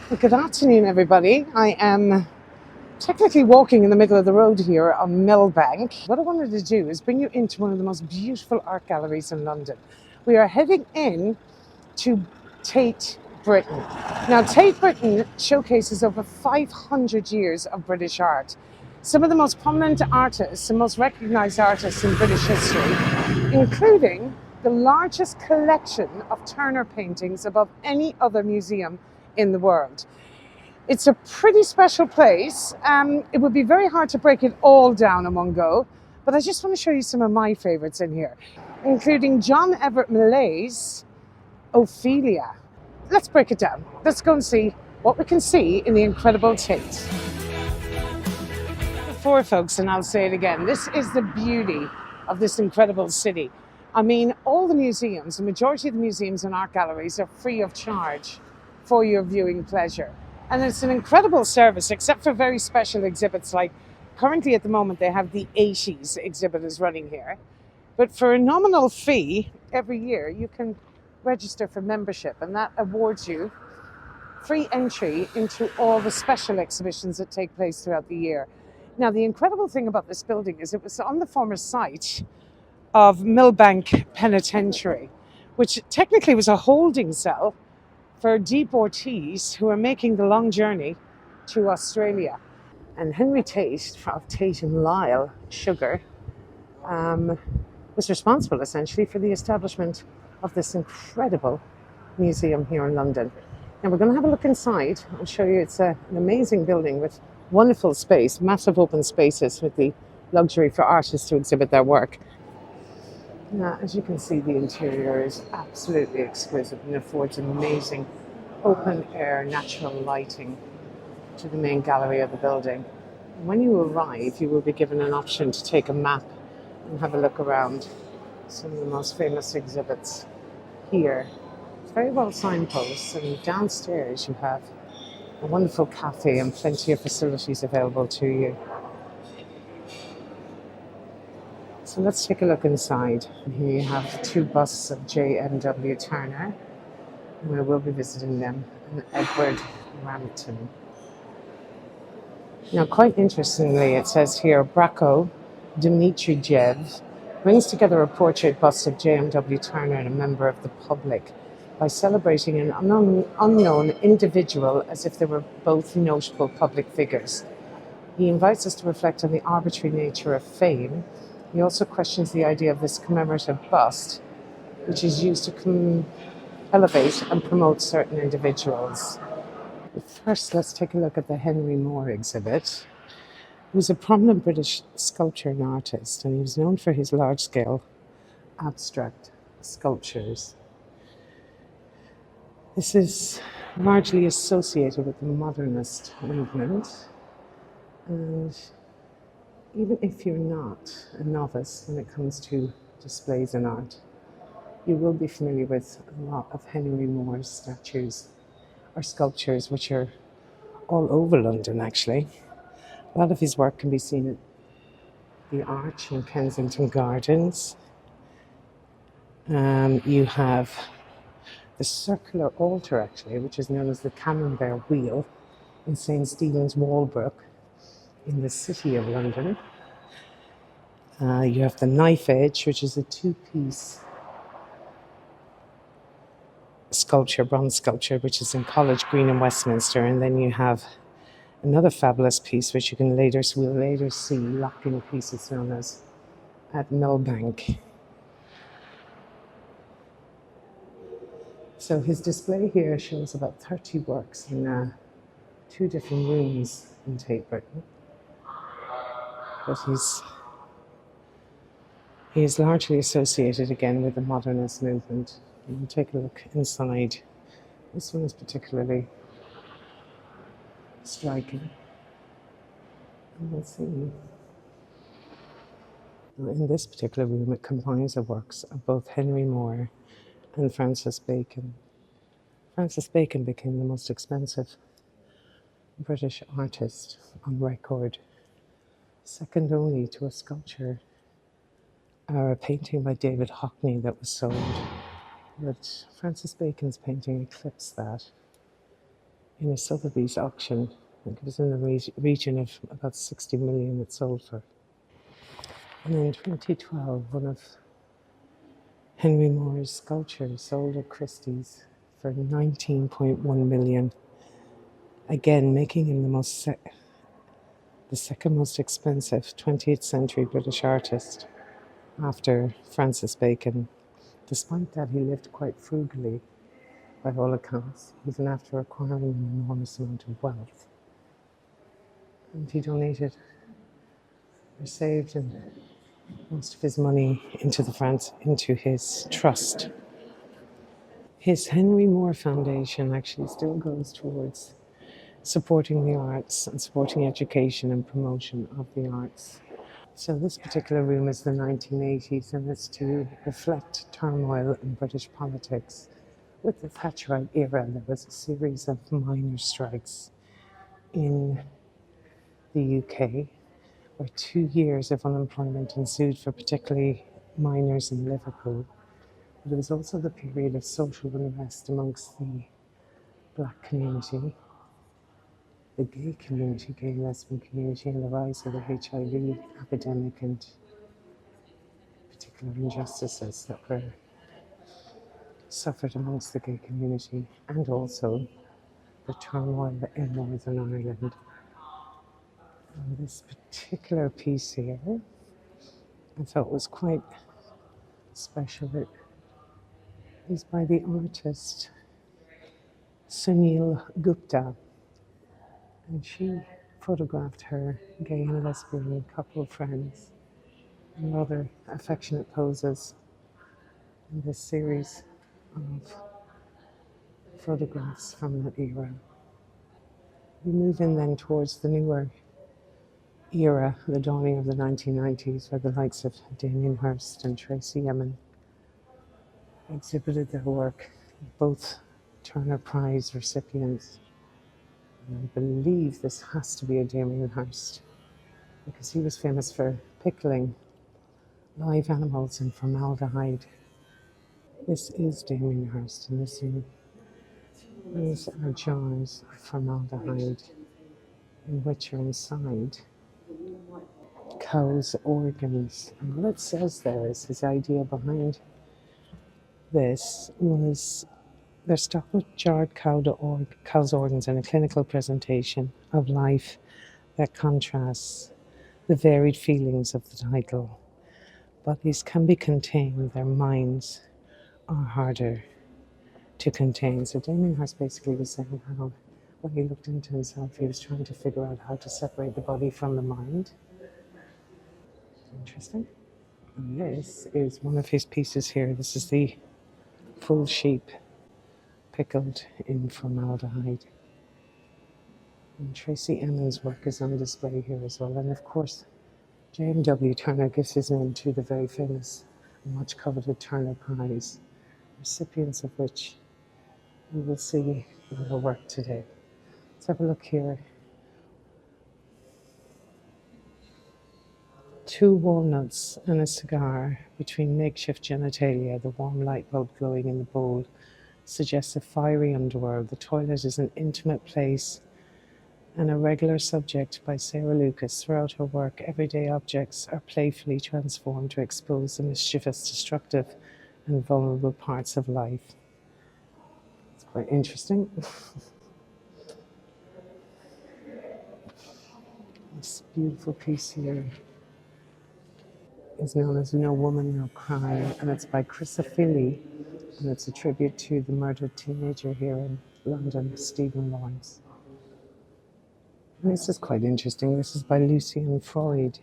Well, good afternoon, everybody. I am technically walking in the middle of the road here on Millbank. What I wanted to do is bring you into one of the most beautiful art galleries in London. We are heading in to Tate Britain. Now, Tate Britain showcases over 500 years of British art. Some of the most prominent artists and most recognised artists in British history, including the largest collection of Turner paintings above any other museum in the world. It's a pretty special place. It would be very hard to break it all down in one go, but I just want to show you some of my favourites in here, including John Everett Millais' Ophelia. Let's break it down. Let's go and see what we can see in the incredible Tate. For folks, and I'll say it again, this is the beauty of this incredible city. I mean, all the museums, the majority of the museums and art galleries are free of charge for your viewing pleasure. And it's an incredible service, except for very special exhibits, like currently at the moment they have the 80s exhibit is running here. But for a nominal fee every year, you can register for membership, and that awards you free entry into all the special exhibitions that take place throughout the year. Now, the incredible thing about this building is it was on the former site of Millbank Penitentiary, which technically was a holding cell for deportees who are making the long journey to Australia. And Henry Tate of Tate and Lyle Sugar was responsible essentially for the establishment of this incredible museum here in London. Now we're going to have a look inside. I'll show you. It's an amazing building with wonderful space, massive open spaces with the luxury for artists to exhibit their work. Now, as you can see, the interior is absolutely exquisite and affords amazing open air, natural lighting to the main gallery of the building. When you arrive, you will be given an option to take a map and have a look around some of the most famous exhibits here. It's very well signposted, and downstairs you have a wonderful cafe and plenty of facilities available to you. So let's take a look inside. Here you have two busts of JWM Turner, and we will be visiting them, and Everett Millais. Now, quite interestingly, it says here, Braco Dmitrijev brings together a portrait bust of JWM Turner and a member of the public by celebrating an unknown individual as if they were both notable public figures. He invites us to reflect on the arbitrary nature of fame. He also questions the idea of this commemorative bust, which is used to elevate and promote certain individuals. But first, let's take a look at the Henry Moore exhibit. He was a prominent British sculptor and artist, and he was known for his large-scale abstract sculptures. This is largely associated with the modernist movement, and even if you're not a novice when it comes to displays in art, you will be familiar with a lot of Henry Moore's statues or sculptures, which are all over London, actually. A lot of his work can be seen at the Arch in Kensington Gardens. You have the circular altar, actually, which is known as the Camembert Wheel in St. Stephen's Walbrook in the city of London. You have the Knife Edge, which is a two-piece sculpture, bronze sculpture, which is in College Green in Westminster. And then you have another fabulous piece, which we'll later see locking pieces known as at Millbank. So his display here shows about 30 works in two different rooms in Tate Britain. But he is largely associated again with the modernist movement. And we'll take a look inside. This one is particularly striking. And we'll see. In this particular room, it combines the works of both Henry Moore and Francis Bacon. Francis Bacon became the most expensive British artist on record, second only to a sculpture or a painting by David Hockney that was sold. But Francis Bacon's painting eclipsed that. in a Sotheby's auction. I think it was in the region of about 60 million it sold for. And in 2012, one of Henry Moore's sculptures sold at Christie's for 19.1 million. Again, making him the second most expensive 20th century British artist after Francis Bacon. Despite that, he lived quite frugally by all accounts, even after acquiring an enormous amount of wealth. And he donated or saved most of his money into his trust. His Henry Moore Foundation actually still goes towards supporting the arts and supporting education and promotion of the arts. So this particular room is the 1980s, and it's to reflect turmoil in British politics. With the Thatcherite era, there was a series of miners' strikes in the UK, where 2 years of unemployment ensued for particularly miners in Liverpool. But it was also the period of social unrest amongst the black community, the gay community, gay and lesbian community, and the rise of the HIV epidemic and particular injustices that were suffered amongst the gay community, and also the turmoil in Northern Ireland. And this particular piece here, I thought was quite special. It is by the artist Sunil Gupta, and she photographed her gay and lesbian couple friends and other affectionate poses in this series of photographs from that era. We move in then towards the newer era, the dawning of the 1990s, where the likes of Damien Hirst and Tracey Emin exhibited their work, both Turner Prize recipients. And I believe this has to be a Damien Hirst, because he was famous for pickling live animals in formaldehyde. This is Damien Hirst, and these are jars of formaldehyde in which are inside cows' organs. And what it says there is his idea behind this was their stock with jarred cow's organs in a clinical presentation of life that contrasts the varied feelings of the title. Bodies can be contained, their minds are harder to contain. So Damien Hirst basically was saying how when he looked into himself, he was trying to figure out how to separate the body from the mind. Interesting. And this is one of his pieces here. This is the full sheep pickled in formaldehyde. And Tracey Emin's work is on display here as well. And of course, JWM Turner gives his name to the very famous and much coveted Turner Prize, recipients of which we will see in her work today. Let's have a look here. 2 walnuts and a cigar between makeshift genitalia, the warm light bulb glowing in the bowl suggests a fiery underworld. The toilet is an intimate place and a regular subject by Sarah Lucas. Throughout her work, everyday objects are playfully transformed to expose the mischievous, destructive, and vulnerable parts of life. It's quite interesting. This beautiful piece here is known as No Woman, No Cry, and it's by Ophelia, and it's a tribute to the murdered teenager here in London, Stephen Lawrence. And this is quite interesting. This is by Lucian Freud,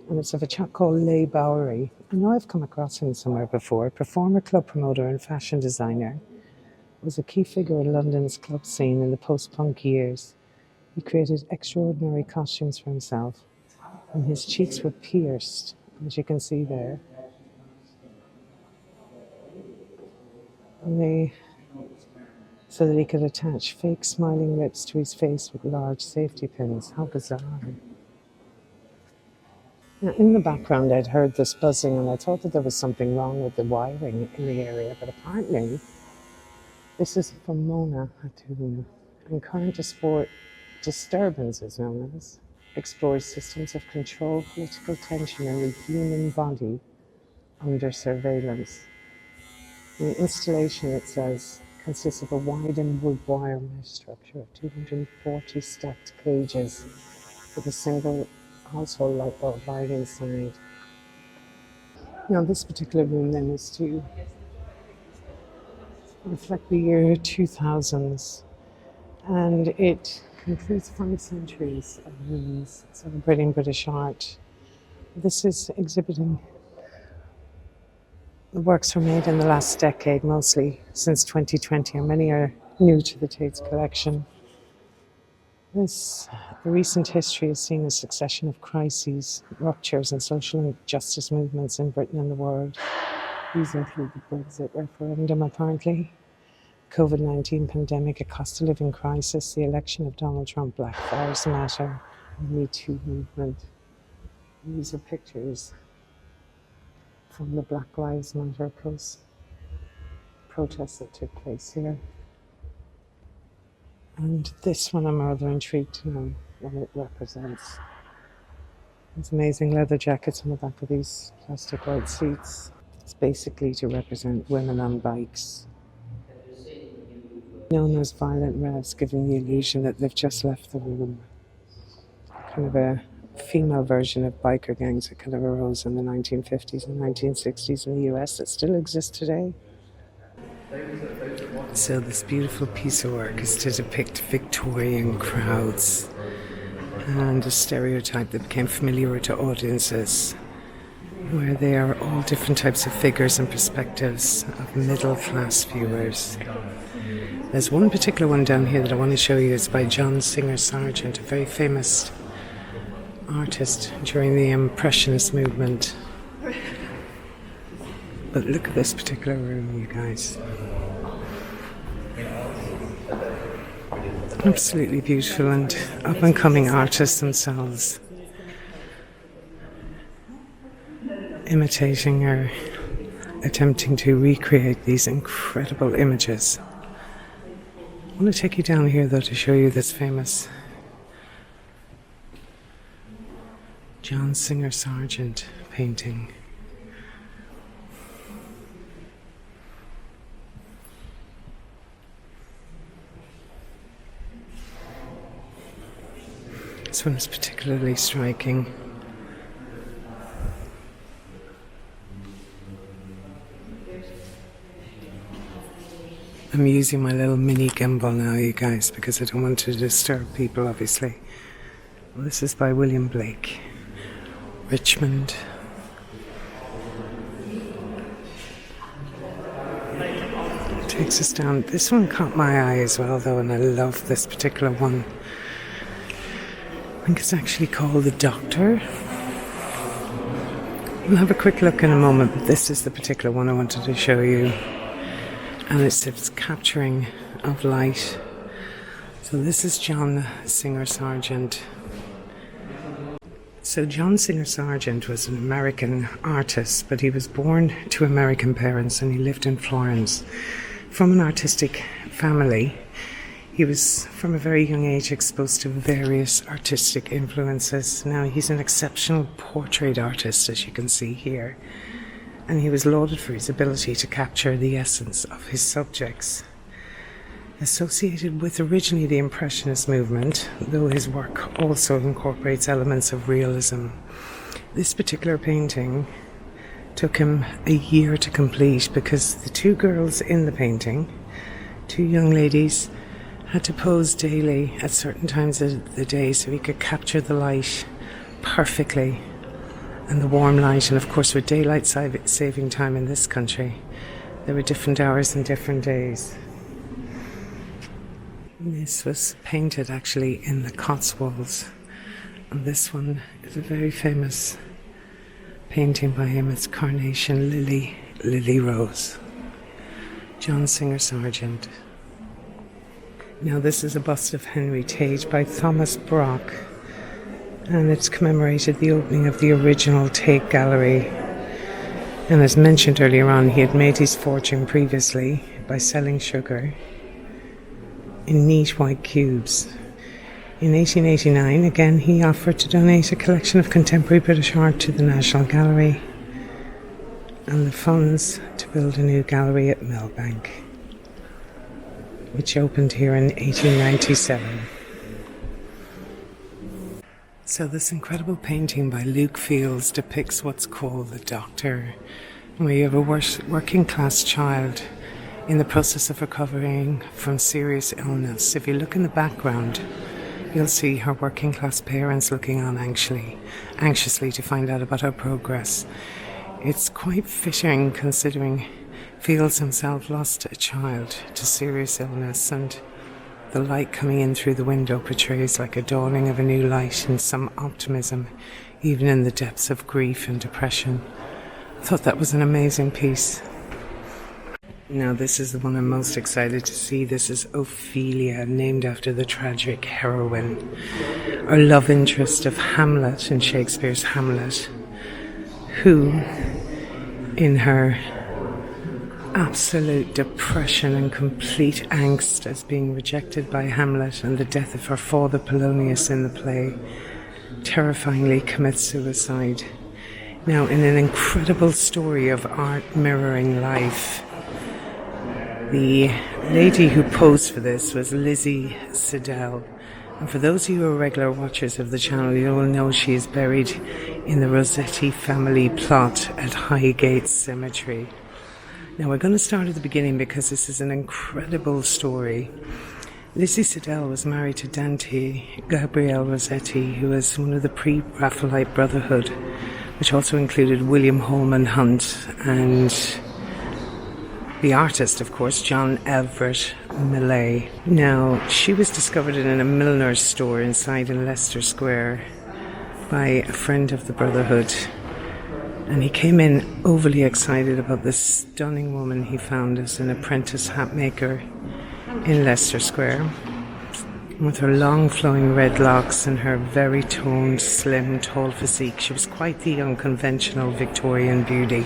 and it's of a chap called Leigh Bowery. I know I've come across him somewhere before. Performer, club promoter, and fashion designer, was a key figure in London's club scene in the post-punk years. He created extraordinary costumes for himself, and his cheeks were pierced, as you can see there. And so that he could attach fake smiling lips to his face with large safety pins. How bizarre. Now, in the background, I'd heard this buzzing, and I thought that there was something wrong with the wiring in the area, but apparently this is from Mona, And current disturbance is known as explores systems of control, political tension, and the human body under surveillance. The installation, it says, consists of a wide and wood wire mesh structure of 240 stacked cages with a single household light bulb right inside. Now, this particular room then is to reflect the year 2000s, and it includes 5 centuries of rooms celebrating British art. This is exhibiting the works were made in the last decade, mostly since 2020, and many are new to the Tate's collection. The recent history has seen a succession of crises, ruptures, and social justice movements in Britain and the world. These include the Brexit referendum, apparently, COVID-19 pandemic, a cost of living crisis, the election of Donald Trump, Black Lives Matter, and the Me Too movement. These are pictures from the Black Lives Matter protests that took place here. And this one I'm rather intrigued to know what it represents. There's amazing leather jackets on the back of these plastic white seats. It's basically to represent women on bikes, known as violent revs, giving the illusion that they've just left the room. Kind of a female version of biker gangs that kind of arose in the 1950s and 1960s in the US that still exist today. So this beautiful piece of work is to depict Victorian crowds and a stereotype that became familiar to audiences, where they are all different types of figures and perspectives of middle-class viewers. There's one particular one down here that I want to show you. It's by John Singer Sargent, a very famous artist during the Impressionist movement. But look at this particular room, you guys. Absolutely beautiful, and up-and-coming artists themselves imitating or attempting to recreate these incredible images. I want to take you down here though to show you this famous John Singer Sargent painting. This one is particularly striking. I'm using my little mini gimbal now, you guys, because I don't want to disturb people, obviously. Well, this is by William Blake, Richmond. It takes us down. This one caught my eye as well, though, and I love this particular one. I think it's actually called The Doctor. We'll have a quick look in a moment, but this is the particular one I wanted to show you. And it's its capturing of light. So this is John Singer Sargent. So John Singer Sargent was an American artist, but he was born to American parents and he lived in Florence. From an artistic family, he was from a very young age exposed to various artistic influences. Now he's an exceptional portrait artist, as you can see here, and he was lauded for his ability to capture the essence of his subjects. Associated with originally the Impressionist movement, though his work also incorporates elements of realism. This particular painting took him a year to complete because the 2 girls in the painting, 2 young ladies, had to pose daily at certain times of the day so he could capture the light perfectly and the warm light. And of course, with daylight saving time in this country, there were different hours and different days. This was painted actually in the Cotswolds, and this one is a very famous painting by him. It's Carnation Lily, Lily Rose. John Singer Sargent. Now this is a bust of Henry Tate by Thomas Brock, and it's commemorated the opening of the original Tate Gallery. And as mentioned earlier on, he had made his fortune previously by selling sugar. in neat white cubes. In 1889, again, he offered to donate a collection of contemporary British art to the National Gallery and the funds to build a new gallery at Millbank, which opened here in 1897. So this incredible painting by Luke Fields depicts what's called the Doctor, where you have a working class child in the process of recovering from serious illness. If you look in the background, you'll see her working class parents looking on anxiously to find out about her progress. It's quite fitting considering Fields himself lost a child to serious illness, and the light coming in through the window portrays like a dawning of a new light and some optimism, even in the depths of grief and depression. I thought that was an amazing piece. Now this is the one I'm most excited to see. This is Ophelia, named after the tragic heroine, or love interest of Hamlet in Shakespeare's Hamlet, who, in her absolute depression and complete angst as being rejected by Hamlet and the death of her father Polonius in the play, terrifyingly commits suicide. Now, in an incredible story of art mirroring life, the lady who posed for this was Lizzie Siddal. And for those of you who are regular watchers of the channel, you will know she is buried in the Rossetti family plot at Highgate Cemetery. Now we're going to start at the beginning because this is an incredible story. Lizzie Siddal was married to Dante Gabriel Rossetti, who was one of the Pre-Raphaelite Brotherhood, which also included William Holman Hunt and the artist, of course, John Everett Millais. Now, she was discovered in a milliner's store inside in Leicester Square by a friend of the Brotherhood. And he came in overly excited about this stunning woman he found as an apprentice hat maker in Leicester Square. With her long flowing red locks and her very toned, slim, tall physique, she was quite the unconventional Victorian beauty.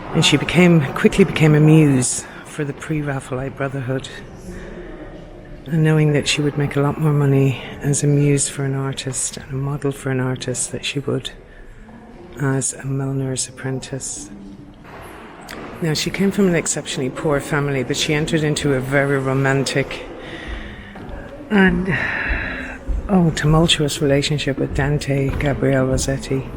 And she quickly became a muse for the Pre-Raphaelite Brotherhood. And knowing that she would make a lot more money as a muse for an artist and a model for an artist than she would as a milliner's apprentice. Now, she came from an exceptionally poor family, but she entered into a very romantic and tumultuous relationship with Dante Gabriel Rossetti.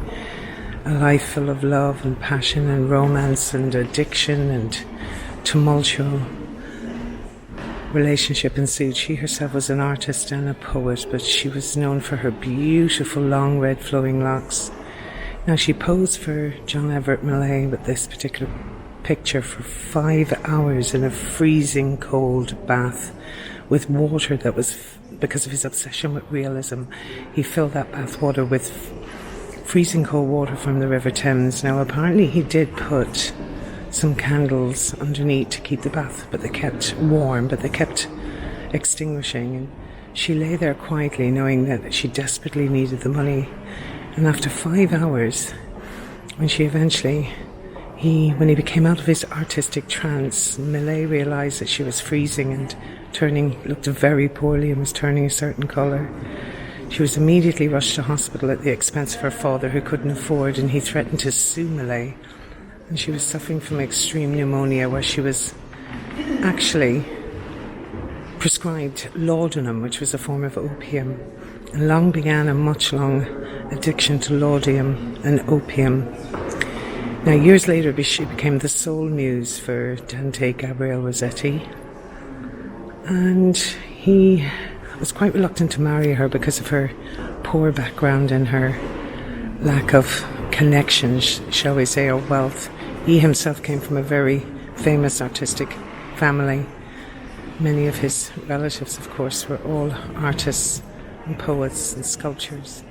A life full of love and passion and romance and addiction and tumultuous relationship ensued. She herself was an artist and a poet, but she was known for her beautiful long red flowing locks. Now, she posed for John Everett Millais with this particular picture for 5 hours in a freezing cold bath with water that was, because of his obsession with realism, he filled that bath water with freezing cold water from the River Thames. Now, apparently he did put some candles underneath to keep the bath, but they kept warm, but they kept extinguishing. And she lay there quietly, knowing that she desperately needed the money. And after 5 hours, when he became out of his artistic trance, Millais realized that she was freezing and looked very poorly and was turning a certain colour. She was immediately rushed to hospital at the expense of her father, who couldn't afford, and he threatened to sue Millais. And she was suffering from extreme pneumonia, where she was actually prescribed laudanum, which was a form of opium, and long began a much-long addiction to laudanum and opium. Now, years later, she became the sole muse for Dante Gabriel Rossetti, and he was quite reluctant to marry her because of her poor background and her lack of connections, shall we say, or wealth. He himself came from a very famous artistic family. Many of his relatives, of course, were all artists and poets and sculptors.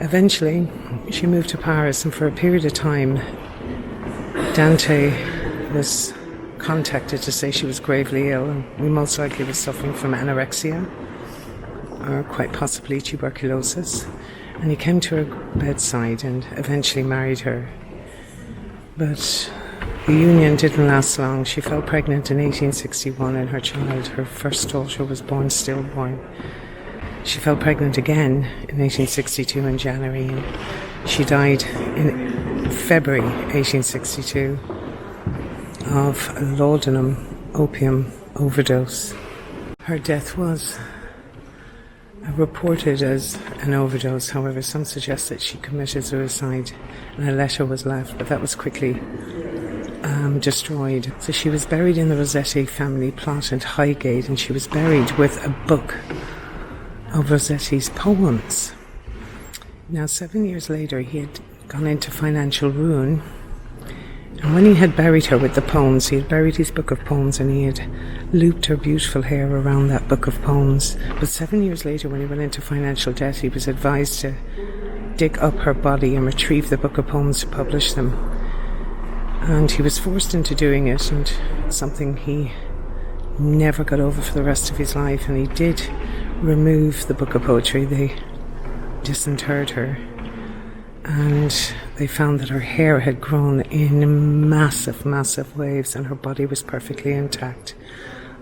Eventually, she moved to Paris, and for a period of time, Dante was contacted to say she was gravely ill and most likely was suffering from anorexia or quite possibly tuberculosis. And he came to her bedside and eventually married her. But The union didn't last long. She fell pregnant in 1861 and her first daughter, was born stillborn. She fell pregnant again in 1862 in January, and she died in February 1862 of laudanum opium overdose. Her death was reported as an overdose. However, some suggest that she committed suicide and a letter was left, but that was quickly destroyed. So she was buried in the Rossetti family plot at Highgate, and she was buried with a book of Rossetti's poems. Now, 7 years later, he had gone into financial ruin, and when he had buried her with the poems, he had buried his book of poems and he had looped her beautiful hair around that book of poems. But 7 years later, when he went into financial debt, he was advised to dig up her body and retrieve the book of poems to publish them. And he was forced into doing it, and something he never got over for the rest of his life. And he did remove the book of poetry. They disinterred her, and they found that her hair had grown in massive waves and her body was perfectly intact,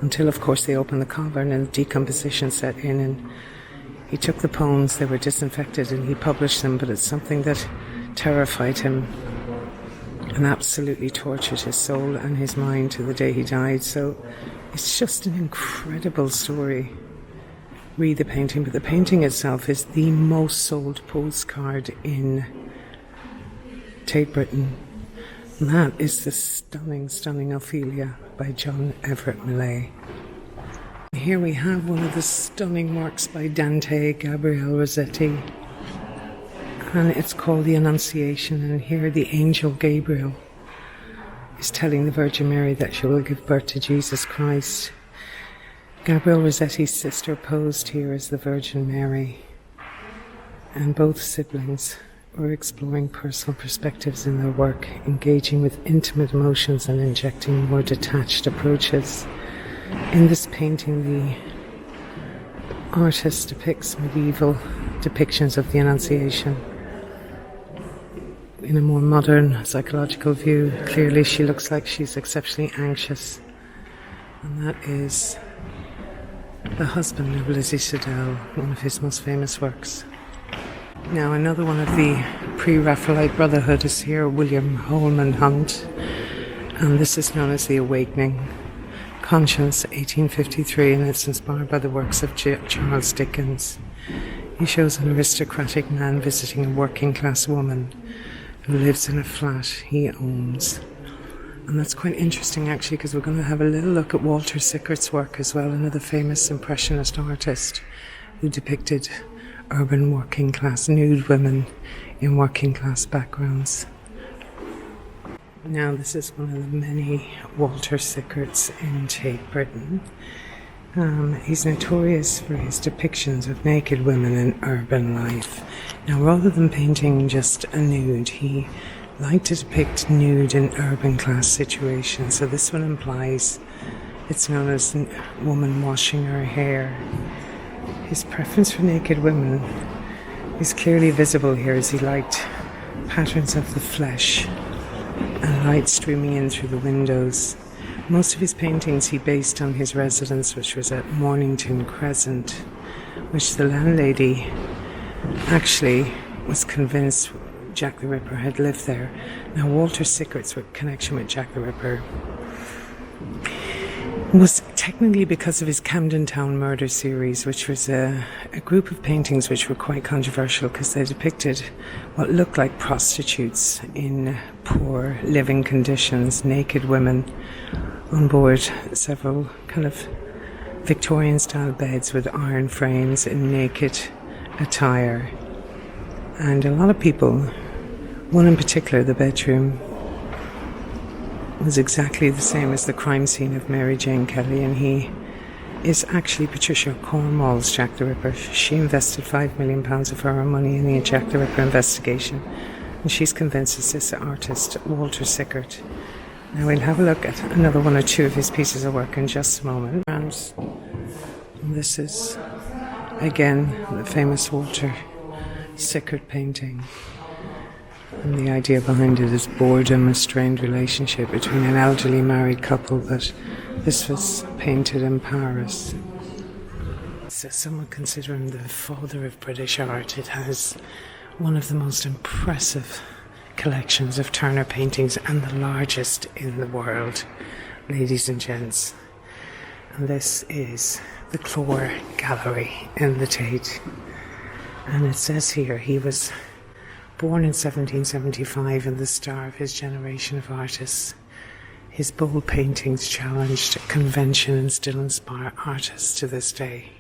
until of course they opened the cavern and decomposition set in, and he took the poems. They were disinfected and he published them, but it's something that terrified him and absolutely tortured his soul and his mind to the day he died. So it's just an incredible story. Read the painting, but the painting itself is the most sold postcard in Tate Britain. And that is the stunning Ophelia by John Everett Millais. Here we have one of the stunning works by Dante Gabriel Rossetti, and it's called The Annunciation. And here the angel Gabriel is telling the Virgin Mary that she will give birth to Jesus Christ. Gabriel Rossetti's sister posed here as the Virgin Mary, and both siblings were exploring personal perspectives in their work, engaging with intimate emotions and injecting more detached approaches. In this painting, the artist depicts medieval depictions of the Annunciation. In a more modern psychological view, clearly she looks like she's exceptionally anxious, and that is the husband of Lizzie Siddal, one of his most famous works. Now, another one of the Pre-Raphaelite Brotherhood is here, William Holman Hunt, and this is known as The Awakening. Conscience, 1853, and it's inspired by the works of Charles Dickens. He shows an aristocratic man visiting a working class woman who lives in a flat he owns. And that's quite interesting, actually, because we're going to have a little look at Walter Sickert's work as well, another famous Impressionist artist who depicted urban working class nude women in working class backgrounds. Now, this is one of the many Walter Sickerts in Tate Britain. He's notorious for his depictions of naked women in urban life. Now, rather than painting just a nude, he liked to depict nude in urban class situations. So this one implies it's known as a woman washing her hair. His preference for naked women is clearly visible here, as he liked patterns of the flesh and light streaming in through the windows. Most of his paintings he based on his residence, which was at Mornington Crescent, which the landlady actually was convinced Jack the Ripper had lived there. Now, Walter Sickert's connection with Jack the Ripper was technically because of his Camden Town murder series, which was a group of paintings which were quite controversial because they depicted what looked like prostitutes in poor living conditions, naked women on board several kind of Victorian-style beds with iron frames in naked attire. And a lot of people, one in particular, the bedroom, was exactly the same as the crime scene of Mary Jane Kelly, and he is actually Patricia Cornwall's Jack the Ripper. She invested £5 million of her own money in the Jack the Ripper investigation, and she's convinced it's this artist, Walter Sickert. Now, we'll have a look at another one or two of his pieces of work in just a moment. And this is, again, the famous Walter Sickert painting. And the idea behind it is boredom, a strained relationship between an elderly married couple, but this was painted in Paris. So some would consider him the father of British art. It has one of the most impressive collections of Turner paintings and the largest in the world, ladies and gents. And this is the Clore Gallery in the Tate. And it says here he was born in 1775 and the star of his generation of artists. His bold paintings challenged convention and still inspire artists to this day.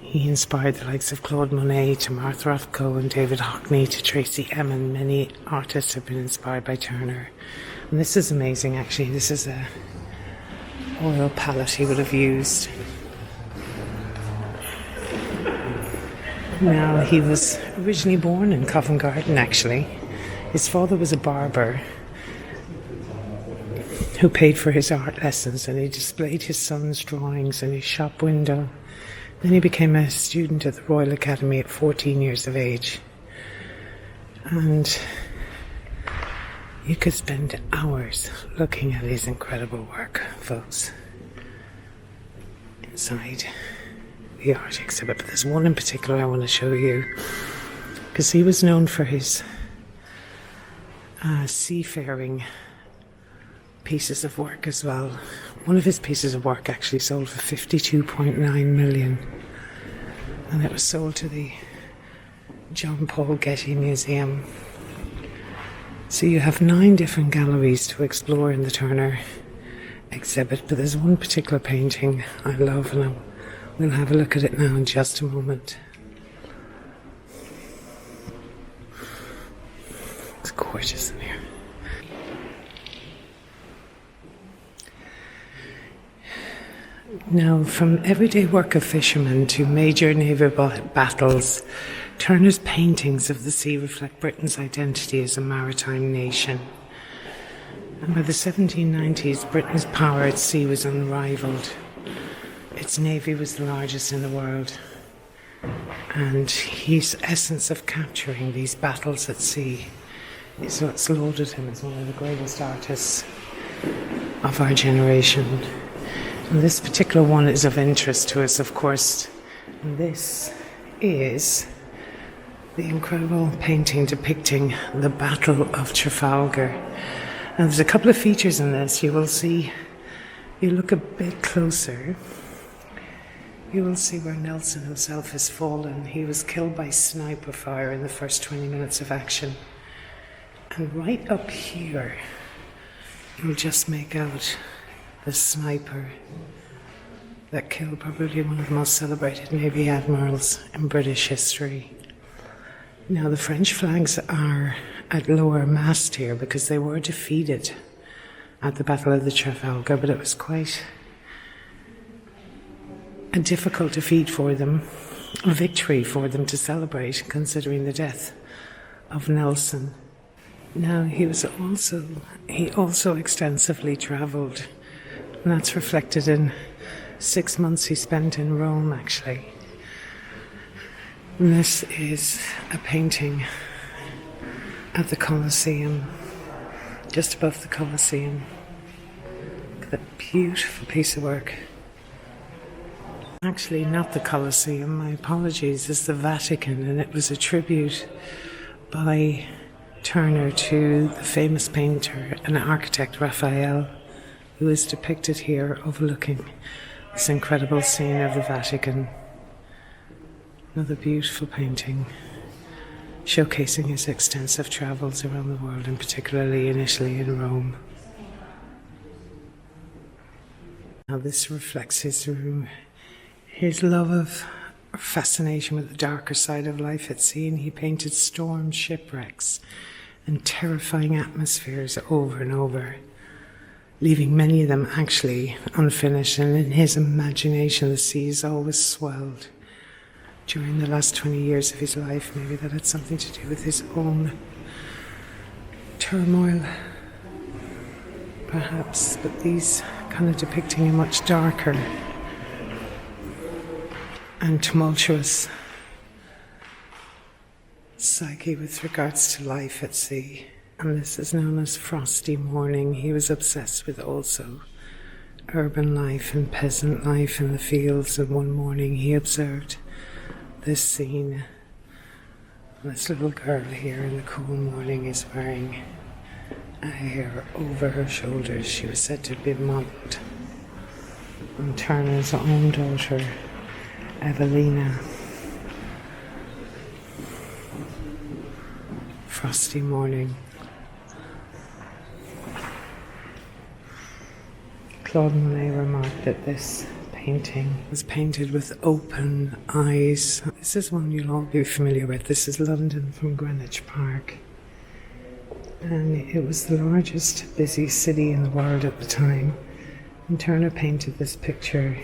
He inspired the likes of Claude Monet to Martha Rothko and David Hockney to Tracy Emin. Many artists have been inspired by Turner. And this is amazing, actually. This is a oil palette he would have used. Now, he was originally born in Covent Garden, actually. His father was a barber who paid for his art lessons, and he displayed his son's drawings in his shop window. Then he became a student at the Royal Academy at 14 years of age. And you could spend hours looking at his incredible work, folks, inside the art exhibit. But there's one in particular I want to show you, because he was known for his seafaring pieces of work as well. One of his pieces of work actually sold for 52.9 million, and it was sold to the John Paul Getty Museum. So you have 9 different galleries to explore in the Turner exhibit, but there's one particular painting I love, and we'll have a look at it now in just a moment. It's gorgeous in here. Now, from everyday work of fishermen to major naval battles, Turner's paintings of the sea reflect Britain's identity as a maritime nation. And by the 1790s, Britain's power at sea was unrivaled. Its navy was the largest in the world. And his essence of capturing these battles at sea is what's lauded him as one of the greatest artists of our generation. And this particular one is of interest to us, of course. And this is the incredible painting depicting the Battle of Trafalgar. And there's a couple of features in this. You will see, you look a bit closer, you will see where Nelson himself has fallen. He was killed by sniper fire in the first 20 minutes of action. And right up here, you'll just make out the sniper that killed probably one of the most celebrated Navy admirals in British history. Now, the French flags are at lower mast here because they were defeated at the Battle of the Trafalgar, but it was quite a difficult defeat for them, a victory for them to celebrate, considering the death of Nelson. Now, he also extensively travelled, and that's reflected in 6 months he spent in Rome, actually. And this is a painting at the Colosseum, just above the Colosseum. Look at that beautiful piece of work. Actually, not the Colosseum, my apologies, it's the Vatican, and it was a tribute by Turner to the famous painter and architect Raphael, who is depicted here overlooking this incredible scene of the Vatican. Another beautiful painting showcasing his extensive travels around the world, and particularly initially in Rome. Now this reflects his love of fascination with the darker side of life at sea, and he painted storm, shipwrecks and terrifying atmospheres over and over, leaving many of them actually unfinished. And in his imagination, the seas always swelled during the last 20 years of his life. Maybe that had something to do with his own turmoil, perhaps, but these kind of depicting a much darker and tumultuous psyche with regards to life at sea. And this is known as Frosty Morning. He was obsessed with also urban life and peasant life in the fields, and one morning he observed this scene. This little girl here in the cool morning is wearing a hair over her shoulders. She was said to be modeled on Turner's own daughter, Evelina. Frosty Morning. Claude Monet remarked that this painting was painted with open eyes. This is one you'll all be familiar with. This is London from Greenwich Park. And it was the largest busy city in the world at the time. And Turner painted this picture.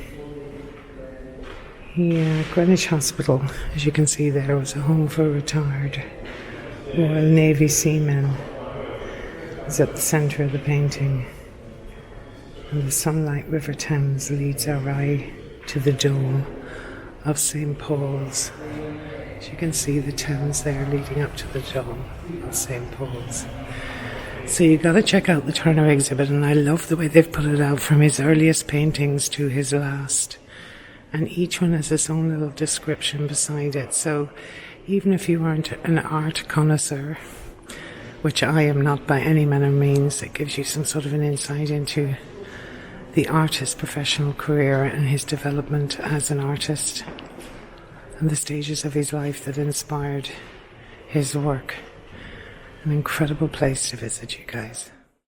Greenwich Hospital, as you can see there, was a home for retired Royal Navy seamen. It's at the centre of the painting. And the sunlight River Thames leads our eye to the dome of St. Paul's. As you can see the Thames there leading up to the dome of St. Paul's. So you got to check out the Turner exhibit, and I love the way they've put it out from his earliest paintings to his last. And each one has its own little description beside it. So even if you aren't an art connoisseur, which I am not by any manner of means, it gives you some sort of an insight into the artist's professional career and his development as an artist and the stages of his life that inspired his work. An incredible place to visit, you guys.